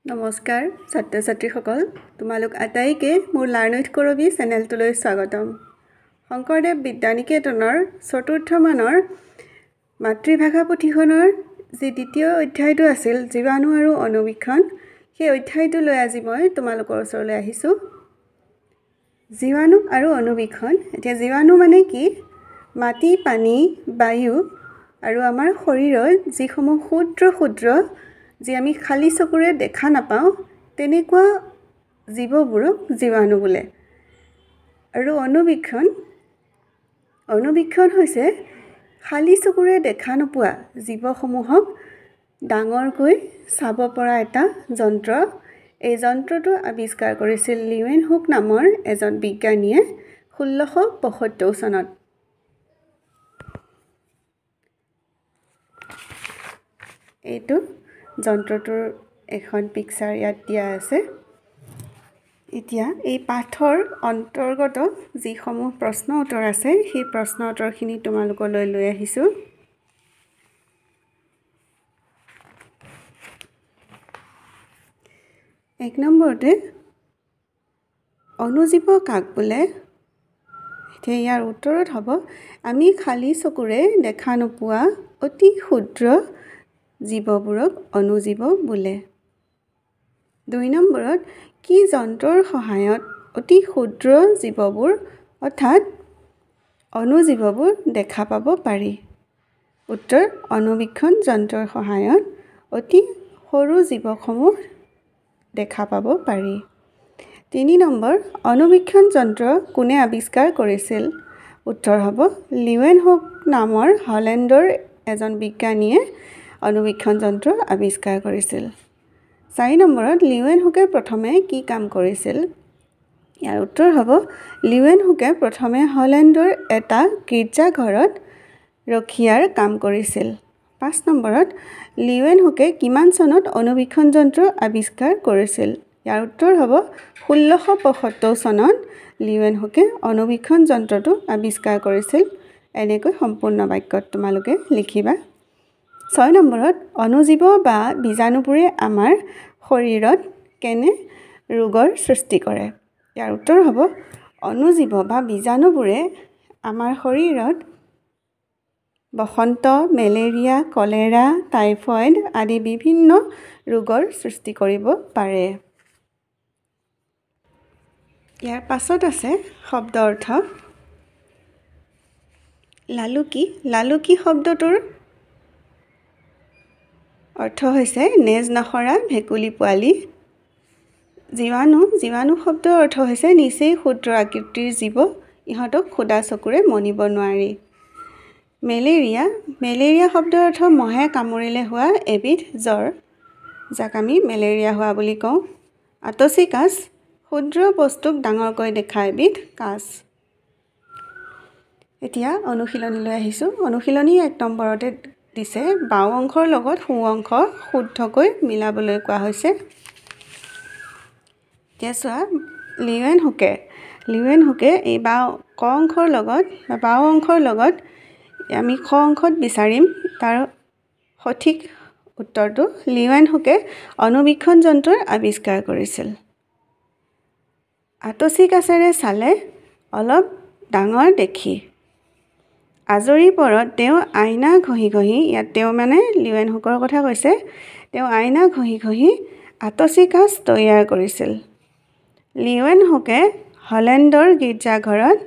নমস্কাৰ ছাত্ৰ ছাত্ৰীসকল তোমালোক আটাইকে মোৰ লাৰ্ণ উইথ কৰবি চেনেলটোলৈ স্বাগতম। শংকৰদেৱ বিদ্যানিকেতনৰ চতুৰ্থ মানৰ মাতৃভাষা পুথিখনৰ যি দ্বিতীয় অধ্যায়টো আছিল জীৱাণু আৰু অণুবীক্ষণ, সেই অধ্যায়টো লৈ আজি মই তোমালোকৰ ওচৰলৈ আহিছোঁ। জীৱাণু আৰু অণুবীক্ষণ। এতিয়া জীৱাণু মানে কি? মাটি, পানী, বায়ু আৰু আমাৰ শৰীৰৰ যিসমূহ ক্ষুদ্ৰ যি আমি খালী চকুৰে দেখা নাপাওঁ তেনেকুৱা জীৱবোৰক জীৱাণু বোলে। আৰু অণুবীক্ষণ হৈছে খালী চকুৰে দেখা নোপোৱা জীৱসমূহক ডাঙৰকৈ চাব পৰা এটা যন্ত্ৰ। এই যন্ত্ৰটো আৱিষ্কাৰ কৰিছিল লিউৱেনহুক নামৰ এজন বিজ্ঞানীয়ে 1675 চনত। এইটো যন্ত্ৰটোৰ এখন পিকচাৰ ইয়াত দিয়া আছে। এতিয়া এই পাঠৰ অন্তৰ্গত যিসমূহ প্ৰশ্ন উত্তৰ আছে সেই প্ৰশ্ন উত্তৰখিনি তোমালোকলৈ লৈ আহিছোঁ। এক নম্বৰতে অণুজীৱ কাক বোলে? এতিয়া ইয়াৰ উত্তৰত হ'ব আমি খালী চকুৰে দেখা নোপোৱা অতি ক্ষুদ্ৰ জীৱবোৰক অণুজীৱ বোলে। 2 নম্বৰত কি যন্ত্ৰৰ সহায়ত অতি ক্ষুদ্ৰ জীৱবোৰ অৰ্থাৎ অণুজীৱবোৰ দেখা পাব পাৰি? উত্তৰ অণুবীক্ষণ যন্ত্ৰৰ সহায়ত অতি সৰু জীৱসমূহ দেখা পাব পাৰি। 3 নম্বৰ অণুবীক্ষণ যন্ত্ৰ কোনে আৱিষ্কাৰ কৰিছিল? উত্তৰ হ'ব লিউৱেনহুক নামৰ হলেণ্ডৰ এজন বিজ্ঞানীয়ে অণুবীক্ষণ যন্ত্ৰ আৱিষ্কাৰ কৰিছিল। 4 নম্বৰত লিউৱেনহুকে প্ৰথমে কি কাম কৰিছিল? ইয়াৰ উত্তৰ হ'ব লিউৱেনহুকে প্ৰথমে হলেণ্ডৰ এটা গীৰ্জাঘৰত ৰখীয়াৰ কাম কৰিছিল। 5 নম্বৰত লিউৱেনহুকে কিমান চনত অণুবীক্ষণ যন্ত্ৰ আৱিষ্কাৰ কৰিছিল? ইয়াৰ উত্তৰ হ'ব 1675 চনত লিউৱেনহুকে অণুবীক্ষণ যন্ত্ৰটো আৱিষ্কাৰ কৰিছিল। এনেকৈ সম্পূৰ্ণ বাক্যত তোমালোকে লিখিবা। 6 নম্বৰত অণুজীৱ বা বীজাণুবোৰে আমাৰ শৰীৰত কেনে ৰোগৰ সৃষ্টি কৰে? ইয়াৰ উত্তৰ হ'ব অণুজীৱ বা বীজাণুবোৰে আমাৰ শৰীৰত বসন্ত, মেলেৰিয়া, কলেৰা, টাইফয়েড আদি বিভিন্ন ৰোগৰ সৃষ্টি কৰিব পাৰে। ইয়াৰ পাছত আছে শব্দ অৰ্থ। লালুকি শব্দটোৰ অৰ্থ হৈছে নেজ নসৰা ভেকুলী পোৱালি। জীৱাণু শব্দৰ অৰ্থ হৈছে নিচেই ক্ষুদ্ৰ আকৃতিৰ জীৱ, ইহঁতক খুদা চকুৰে মনিব নোৱাৰি। মেলেৰিয়া শব্দৰ অৰ্থ মহে কামুৰিলে হোৱা এবিধ জ্বৰ, যাক আমি মেলেৰিয়া হোৱা বুলি কওঁ। আতচি কাঁচ ক্ষুদ্ৰ বস্তুক ডাঙৰকৈ দেখা এবিধ কাঁচ। এতিয়া অনুশীলনীলৈ আহিছোঁ। অনুশীলনী 1 নম্বৰতে দিছে বাওঁ অংশৰ লগত সোঁ অংশ শুদ্ধকৈ মিলাবলৈ কোৱা হৈছে। এতিয়া চোৱা, লিউৱেনহুকে এই বাওঁ অংশৰ লগত আমি খ অংশত বিচাৰিম তাৰ সঠিক উত্তৰটো। লিউৱেনহুকে অণুবীক্ষণ যন্ত্ৰৰ আৱিষ্কাৰ কৰিছিল। আতচি কাঁচেৰে চালে অলপ ডাঙৰ দেখি। আজৰি পৰত তেওঁ আইনা ঘঁহি ইয়াত তেওঁ মানে লিউৱেনহুকৰ কথা কৈছে, তেওঁ আইনা ঘঁহি আতচি কাঁচ তৈয়াৰ কৰিছিল। লিউৱেনহুকে হলেণ্ডৰ গীৰ্জাঘৰত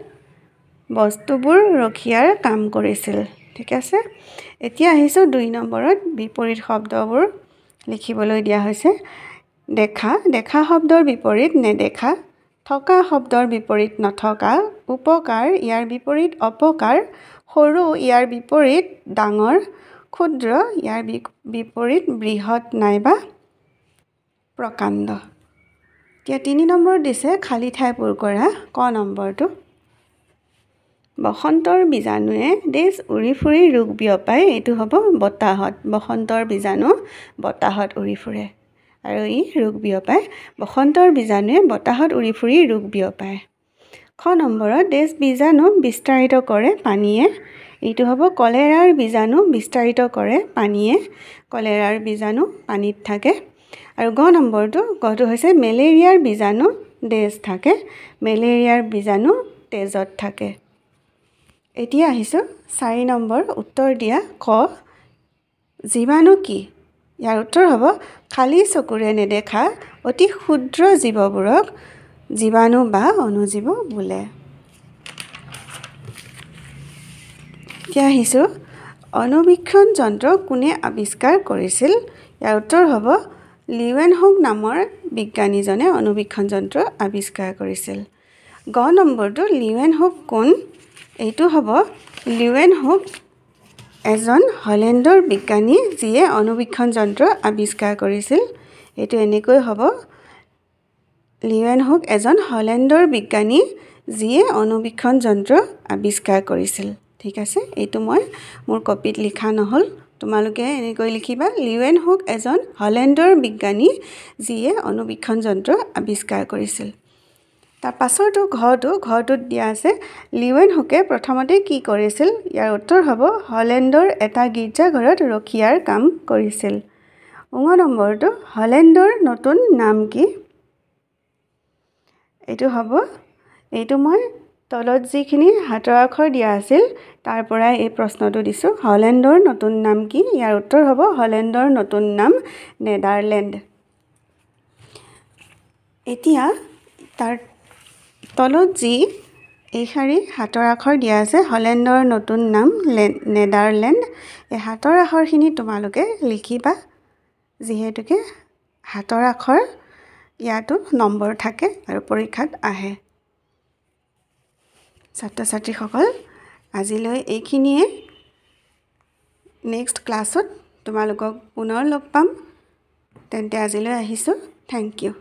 বস্তুবোৰ ৰখীয়াৰ কাম কৰিছিল। ঠিক আছে। এতিয়া আহিছোঁ 2 নম্বৰত বিপৰীত শব্দবোৰ লিখিবলৈ দিয়া হৈছে। দেখা শব্দৰ বিপৰীত নেদেখা, থকা শব্দৰ বিপৰীত নথকা, উপকাৰ ইয়াৰ বিপৰীত অপকাৰ, সৰু ইয়াৰ বিপৰীত ডাঙৰ, ক্ষুদ্ৰ ইয়াৰ বিপৰীত বৃহৎ নাইবা প্ৰকাণ্ড। এতিয়া 3 নম্বৰত দিছে খালী ঠাই পূৰ কৰা ক নম্বৰটো। বসন্তৰ বীজাণুৱে দেশ উৰি ফুৰি ৰোগ বিয়পায়। এইটো হ'ব বতাহত। বসন্তৰ বীজাণু বতাহত উৰি ফুৰে আৰু ই ৰোগ বিয়পায়। বসন্তৰ বীজাণুৱে বতাহত উৰি ফুৰি ৰোগ বিয়পায়। খ নম্বৰত দেশ বীজাণু বিস্তাৰিত কৰে পানীয়ে। এইটো হ'ব কলেৰাৰ বীজাণু বিস্তাৰিত কৰে পানীয়ে। কলেৰাৰ বীজাণু পানীত থাকে। আৰু গ নম্বৰটো গটো হৈছে মেলেৰিয়াৰ বীজাণু তেজ থাকে মেলেৰিয়াৰ বীজাণু তেজত থাকে এতিয়া আহিছো 4 নম্বৰ উত্তৰ দিয়া ক জীৱাণু কি ইয়াৰ উত্তৰ হ'ব খালি চকুৰে নেদেখা অতি ক্ষুদ্ৰ জীৱবোৰক জীৱাণু বা অণুজীৱ বোলে এতিয়া আহিছো অণুবীক্ষণ যন্ত্ৰ কোনে আৱিষ্কাৰ কৰিছিল ইয়াৰ উত্তৰ হ'ব লিউৱেনহুক নামৰ বিজ্ঞানীজনে অণুবীক্ষণ যন্ত্ৰ আৱিষ্কাৰ কৰিছিল গ নম্বৰটো লিউৱেনহুক কোন এইটো হ'ব লিউৱেনহুক এজন হলেণ্ডৰ বিজ্ঞানী যিয়ে অণুবীক্ষণ যন্ত্ৰ আৱিষ্কাৰ কৰিছিল এইটো এনেকৈ হ'ব লিউৱেনহুক এজন হলেণ্ডৰ বিজ্ঞানী যিয়ে অণুবীক্ষণ যন্ত্ৰ আৱিষ্কাৰ কৰিছিল ঠিক আছে এইটো মই মোৰ কপিত লিখা নহল তোমালোকে এনেকৈ লিখিবা লিউৱেনহুক এজন হলেণ্ডৰ বিজ্ঞানী যিয়ে অণুবীক্ষণ যন্ত্ৰ আৱিষ্কাৰ কৰিছিল তাৰ পাছৰটো ঘৰটোত দিয়া আছে লিউৱেনহুকে প্ৰথমতে কি কৰিছিল ইয়াৰ উত্তৰ হ'ব হলেণ্ডৰ এটা গীৰ্জাঘৰত ৰখিয়াৰ কাম কৰিছিল উঙ নম্বৰটো হলেণ্ডৰ নতুন নাম কি এইটো হ'ব এইটো মই তলত যিখিনি হাতৰ আখৰ দিয়া আছিল তাৰ পৰা এই প্ৰশ্নটো দিছো হলেণ্ডৰ নতুন নাম কি ইয়াৰ উত্তৰ হ'ব হলেণ্ডৰ নতুন নাম নেদাৰলেণ্ড এতিয়া তাৰ তলত যি এই শাৰী হাতৰ আখৰ দিয়া আছে হলেণ্ডৰ নতুন নাম নেদাৰলেণ্ড এই হাতৰ আখৰখিনি তোমালোকে লিখিবা যিহেতুকে হাতৰ আখৰ ইয়াতো নম্বৰ থাকে আৰু পৰীক্ষাত আহে ছাত্ৰ-ছাত্ৰীসকল আজিলৈ এইখিনিয়ে নেক্সট ক্লাছত তোমালোকক পুনৰ লগ পাম তেন্তে আজিলৈ আহিছো থ্যাংক ইউ